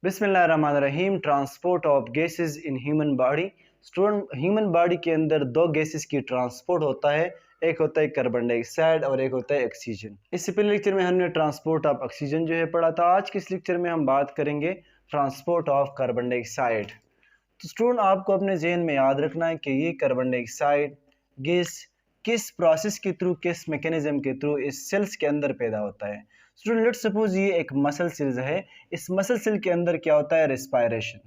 बिस्मिल्लाहिर्रहमानिर्रहीम। Transport of gases in human body. Student, human body के अंदर दो गैसेस की ट्रांसपोर्ट होता है, एक होता है कार्बन डाइऑक्साइड और एक होता है ऑक्सीजन। इससे पहले लेक्चर में हमने ट्रांसपोर्ट ऑफ ऑक्सीजन पढ़ा था। आज के इस लेक्चर में हम बात करेंगे ट्रांसपोर्ट ऑफ कार्बन डाइऑक्साइड। तो स्टूडेंट, आपको अपने जहन में याद रखना है कि ये कार्बन डाइऑक्साइड गैस किस प्रोसेस के थ्रू, किस मैकेनिज्म के थ्रू इस सेल्स के अंदर पैदा होता है। स्टूडेंट, लेट्स सपोज ये एक मसल सेल्स है। इस मसल सेल के अंदर क्या होता है? रिस्पायरेशन।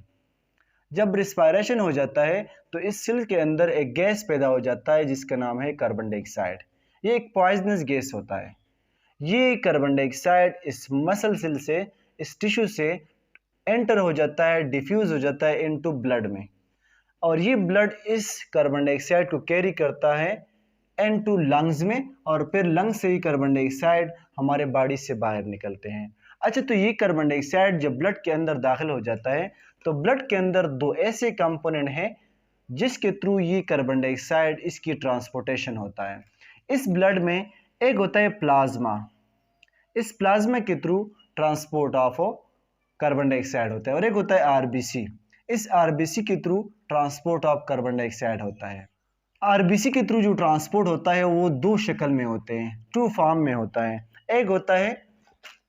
जब रिस्पायरेशन हो जाता है तो इस सेल के अंदर एक गैस पैदा हो जाता है जिसका नाम है कार्बन डाइऑक्साइड। ये एक पॉइजनस गैस होता है। ये कार्बन डाइऑक्साइड इस मसल सेल से, इस टिश्यू से एंटर हो जाता है, डिफ्यूज हो जाता है इनटू ब्लड में, और ये ब्लड इस कार्बन डाइऑक्साइड को कैरी करता है इनटू लंग्स में, और फिर लंग्स से ही कार्बन डाइऑक्साइड हमारे बॉडी से बाहर निकलते हैं। अच्छा, तो ये कार्बन डाइऑक्साइड जब ब्लड के अंदर दाखिल हो जाता है तो ब्लड के अंदर दो ऐसे कंपोनेंट हैं जिसके थ्रू ये कार्बन डाइऑक्साइड इसकी ट्रांसपोर्टेशन होता है। इस ब्लड में एक होता है प्लाज्मा। इस प्लाज्मा के through transport of carbon dioxide होता है, और एक होता है आरबीसी। इस आरबीसी के through transport of carbon dioxide होता है। आरबीसी के थ्रू जो ट्रांसपोर्ट होता है वो दो शक्ल में होते हैं, टू फॉर्म में होता है। एक होता है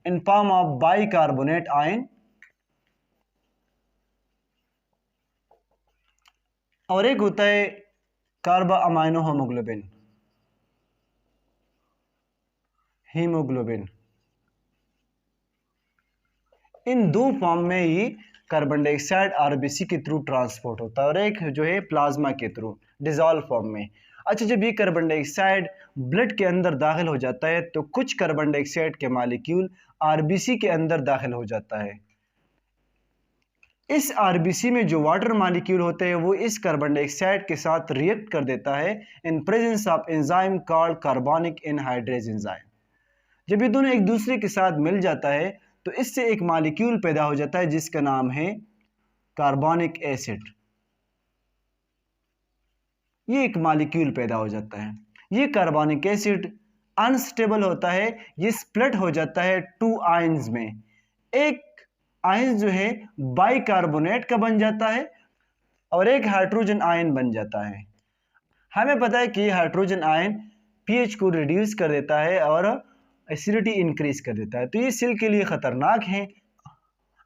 in form of bicarbonate ion, और एक होता है कार्बा अमाइनो होमोग्लोबिन, हीमोग्लोबिन। इन दो फॉर्म में ही कार्बन डाइऑक्साइड आरबीसी के थ्रू ट्रांसपोर्ट होता है, और एक जो है प्लाज्मा के थ्रू डिजॉल्व फॉर्म में। अच्छा, जब ये कार्बन डाइऑक्साइड ब्लड के अंदर दाखिल हो जाता है तो कुछ कार्बन डाइऑक्साइड के मॉलिक्यूल आरबीसी के अंदर दाखिल हो जाता है। इस आरबीसी में जो वाटर मॉलिक्यूल होते हैं वो इस कार्बन डाइऑक्साइड के साथ रिएक्ट कर देता है in presence of enzyme called carbonic anhydrase enzyme. जब ये दोनों एक दूसरे के साथ मिल जाता है तो इससे एक मॉलिक्यूल पैदा हो जाता है जिसका नाम है कार्बोनिक एसिड। ये एक मॉलिक्यूल पैदा हो जाता है। ये कार्बोनिक एसिड अनस्टेबल होता है, ये स्प्लिट हो जाता है टू आयंस में। एक आयन जो है बाइकार्बोनेट का बन जाता है और एक हाइड्रोजन आयन बन जाता है। हमें पता है कि हाइड्रोजन आयन पीएच को रिड्यूस कर देता है और एसिडिटी इंक्रीज कर देता है, तो ये सेल के लिए खतरनाक है।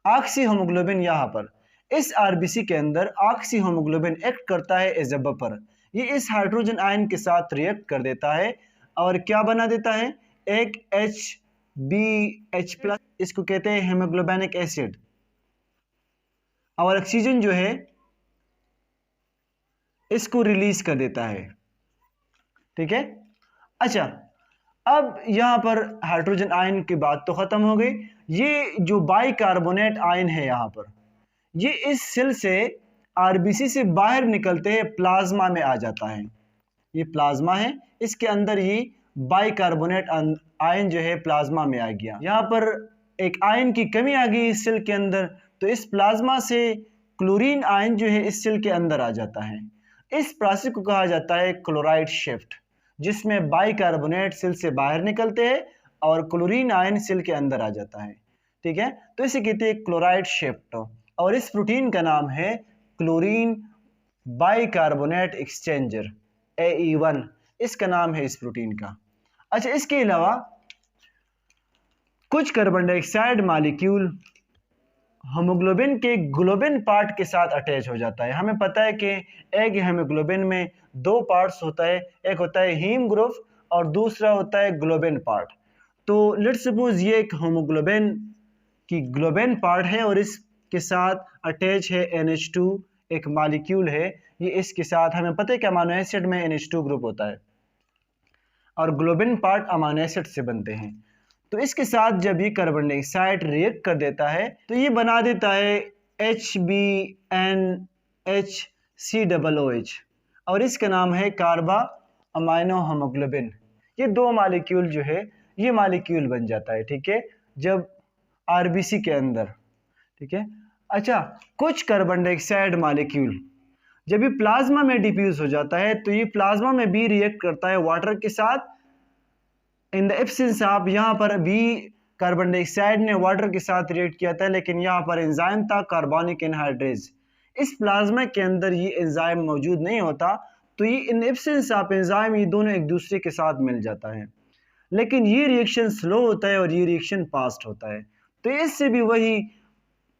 ऑक्सी होमोग्लोबिन, यहाँ पर इस आरबीसी के अंदर ऑक्सी होमोग्लोबिन एक्ट करता है एज अ बफर। ये इस हाइड्रोजन आयन के साथ रिएक्ट कर देता है और क्या बना देता है? एक HBH+, इसको कहते हैं हेमोग्लोबिनिक एसिड, और ऑक्सीजन जो है इसको रिलीज कर देता है। ठीक है। अच्छा, अब यहां पर हाइड्रोजन आयन की बात तो खत्म हो गई। ये जो बाइकार्बोनेट आयन है यहां पर, ये इस सेल से आरबीसी से बाहर निकलते हैं प्लाज्मा में आ जाता है। ये प्लाज्मा है, इसके अंदर ये बाइकार्बोनेट आयन जो है प्लाज्मा में आ गया। यहाँ पर एक आयन की कमी आ गई इस सेल के अंदर, तो इस प्लाज्मा से क्लोरीन आयन जो है इस सेल के अंदर आ जाता है। इस प्रोसेस को कहा जाता है क्लोराइड शिफ्ट, जिसमें बाइकार्बोनेट सेल से बाहर निकलते हैं और क्लोरीन आयन सेल के अंदर आ जाता है। ठीक है, तो इसे कहते हैं क्लोराइड शिफ्ट, और इस प्रोटीन का नाम है क्लोरीन बाइकार्बोनेट एक्सचेंजर, AE1 इसका नाम है इस प्रोटीन का। अच्छा, इसके अलावा कुछ कार्बन डाइऑक्साइड मॉलिक्यूल हीमोग्लोबिन के ग्लोबिन पार्ट के साथ अटैच हो जाता है। हमें पता है कि एक हीमोग्लोबिन में दो पार्ट्स होता है, एक होता है हीम ग्रुप और दूसरा होता है ग्लोबिन पार्ट। तो लेट्स सपोज ये एक हीमोग्लोबिन की ग्लोबिन पार्ट है और इसके साथ अटैच है NH2 एक मॉलिक्यूल है। ये इसके साथ, हमें पता है कि अमीनो एसिड में NH2 ग्रुप होता है और ग्लोबिन पार्ट अमीनो एसिड से बनते हैं। तो इसके साथ जब ये कार्बन डाइऑक्साइड रिएक्ट कर देता है तो ये बना देता है HBNHCOOH, और इसका नाम है कार्बा अमाइनो होमोग्लोबिन। ये दो मॉलिक्यूल जो है ये मॉलिक्यूल बन जाता है। ठीक है, जब आरबीसी के अंदर। ठीक है। अच्छा, कुछ कार्बन डाइऑक्साइड मॉलिक्यूल जब ये प्लाज्मा में डिफ्यूज हो जाता है तो ये प्लाज्मा में भी रिएक्ट करता है वाटर के साथ। इन द एब्सेंस ऑफ, यहाँ पर भी कार्बन डाइऑक्साइड ने वाटर के साथ रिएक्ट किया था, लेकिन यहाँ पर एंजाइम था कार्बोनिक एनहाइड्रेज। इस प्लाज्मा के अंदर ये एंजाइम मौजूद नहीं होता, तो ये इन एब्सेंस ऑफ एंजाइम ये दोनों एक दूसरे के साथ मिल जाता है, लेकिन ये रिएक्शन स्लो होता है और ये रिएक्शन फास्ट होता है। तो इससे भी वही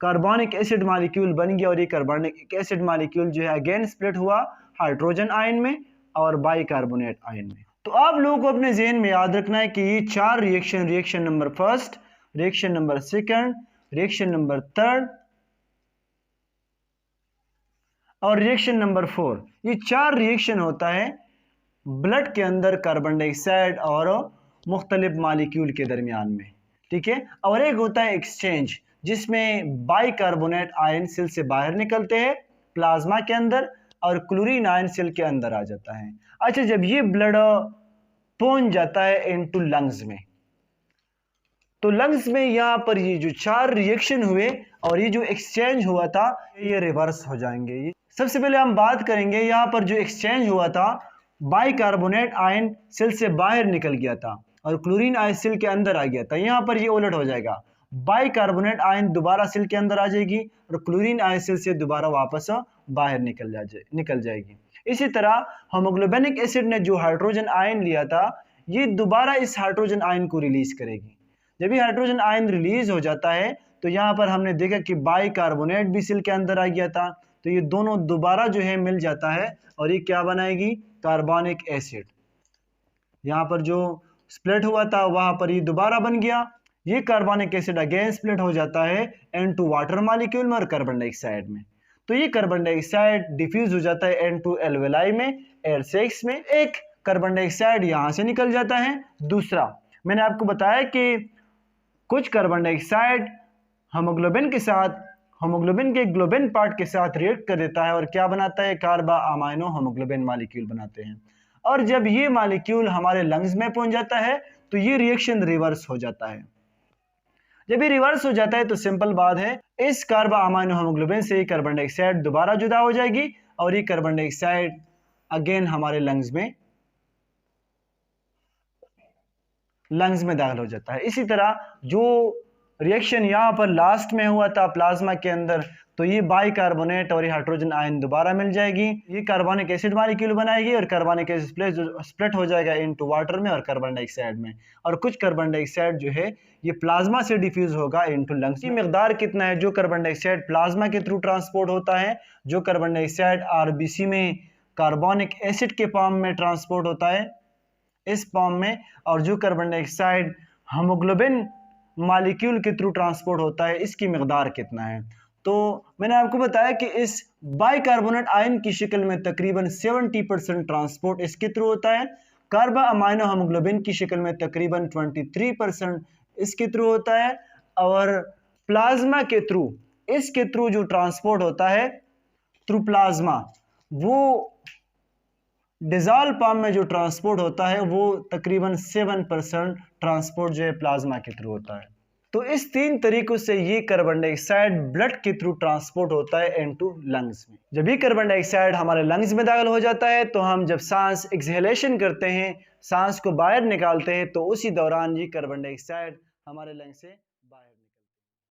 कार्बोनिक एसिड मॉलिक्यूल बन गया और ये कार्बोनिक एसिड मॉलिक्यूल जो है अगेन स्प्लिट हुआ हाइड्रोजन आयन में और बाइकार्बोनेट आयन में। तो आप लोगों को अपने जहन में याद रखना है कि ये 4 reaction, reaction number first, reaction number second, reaction number third और रिएक्शन नंबर 4, ये 4 रिएक्शन होता है ब्लड के अंदर कार्बन डाइऑक्साइड और मुख्तलिफ मॉलिक्यूल के दरमियान में, ठीक है। और एक होता है एक्सचेंज, जिसमें बाइकार्बोनेट आयन सेल से बाहर निकलते हैं प्लाज्मा के अंदर और क्लोरीन आयन सेल के अंदर आ जाता है। अच्छा, जब ये ब्लड पहुंच जाता है इनटू लंग्स में, तो लंग्स में यहाँ पर ये जो 4 रिएक्शन हुए और ये जो एक्सचेंज हुआ था ये रिवर्स हो जाएंगे। ये सबसे पहले हम बात करेंगे यहाँ पर जो एक्सचेंज हुआ था, बाइकार्बोनेट आयन सेल से बाहर निकल गया था और क्लोरीन आयन सेल के अंदर आ गया था। यहाँ पर ये उलट हो जाएगा, बाइकार्बोनेट आयन दोबारा सेल के अंदर आ जाएगी और क्लोरीन आयन सेल से दोबारा वापस बाहर निकल जाएगी। इसी तरह होमोग्लोबिनिक एसिड ने जो हाइड्रोजन आयन लिया था, ये दोबारा इस हाइड्रोजन आयन को रिलीज करेगी। जब ये हाइड्रोजन आयन रिलीज हो जाता है तो यहाँ पर हमने देखा कि बाइकार्बोनेट भी सेल के अंदर आ गया था, तो ये दोनों दोबारा जो है मिल जाता है और ये क्या बनाएगी, कार्बोनिक एसिड। यहाँ पर जो स्प्लिट हुआ था वहां पर ये दोबारा बन गया, ये कार्बोनिक एसिड अगेन स्प्लिट हो जाता है N2 वाटर मॉलिक्यूल में और कार्बन डाइऑक्साइड में। तो ये कार्बन डाइऑक्साइड डिफ्यूज हो जाता है N2 एल्वेलाई में, एयर सेक्स में। एक कार्बन डाइऑक्साइड यहां से निकल जाता है। दूसरा, मैंने आपको बताया कि कुछ कार्बन डाइऑक्साइड होमोग्लोबिन के साथ, होमोग्लोबिन के ग्लोबिन पार्ट के साथ रिएक्ट कर देता है और क्या बनाता है, कार्बा अमाइनो होमोग्लोबिन मॉलिक्यूल बनाते हैं। और जब ये मॉलिक्यूल हमारे लंग्स में पहुंच जाता है तो ये रिएक्शन रिवर्स हो जाता है। जब ये रिवर्स हो जाता है तो सिंपल बात है, इस कार्बा अमाइनो होमोग्लोबिन से कार्बन डाइऑक्साइड दोबारा जुदा हो जाएगी और ये कार्बन डाइऑक्साइड अगेन हमारे लंग्स में दाखिल हो जाता है। इसी तरह जो रिएक्शन यहाँ पर लास्ट में हुआ था प्लाज्मा के अंदर, तो ये बाइकार्बोनेट और ये हाइड्रोजन आयन दोबारा मिल जाएगी, ये कार्बोनिक एसिड मॉलिक्यूल बनाएगी और कार्बोनिक एसिड स्प्लिट हो जाएगा इनटू वाटर में और कार्बन डाइऑक्साइड में। और कुछ कार्बन डाइऑक्साइड जो है ये प्लाज्मा से डिफ्यूज होगा इनटू लंग्स। ये मिकदार कितना है जो कार्बन डाइऑक्साइड प्लाज्मा के थ्रू ट्रांसपोर्ट होता है, जो कार्बन डाइऑक्साइड आरबीसी में कार्बोनिक एसिड के फॉर्म में ट्रांसपोर्ट होता है इस फॉर्म में, और जो कार्बन डाइऑक्साइड हीमोग्लोबिन मॉलिक्यूल के थ्रू ट्रांसपोर्ट होता है, इसकी मिकदार कितना है। तो मैंने आपको बताया कि इस बाइकार्बोनेट आयन की शक्ल में तकरीबन 70% ट्रांसपोर्ट इसके थ्रू होता है। कार्बा अमाइनो हीमोग्लोबिन की शक्ल में तकरीबन 23% इसके थ्रू होता है। और प्लाज्मा के थ्रू, इसके थ्रू जो ट्रांसपोर्ट होता है थ्रू प्लाज्मा, वो डिजॉल्व फॉर्म में जो ट्रांसपोर्ट होता है वो तकरीबन 7% ट्रांसपोर्ट जो है प्लाज्मा के थ्रू होता है। तो इस 3 तरीकों से ये कार्बन डाइऑक्साइड ब्लड के थ्रू ट्रांसपोर्ट होता है इनटू लंग्स में। जब ये कार्बन डाइऑक्साइड हमारे लंग्स में दाखिल हो जाता है तो हम जब सांस एक्सहेलेशन करते हैं, सांस को बाहर निकालते हैं, तो उसी दौरान ये कार्बन डाइऑक्साइड हमारे लंग्स से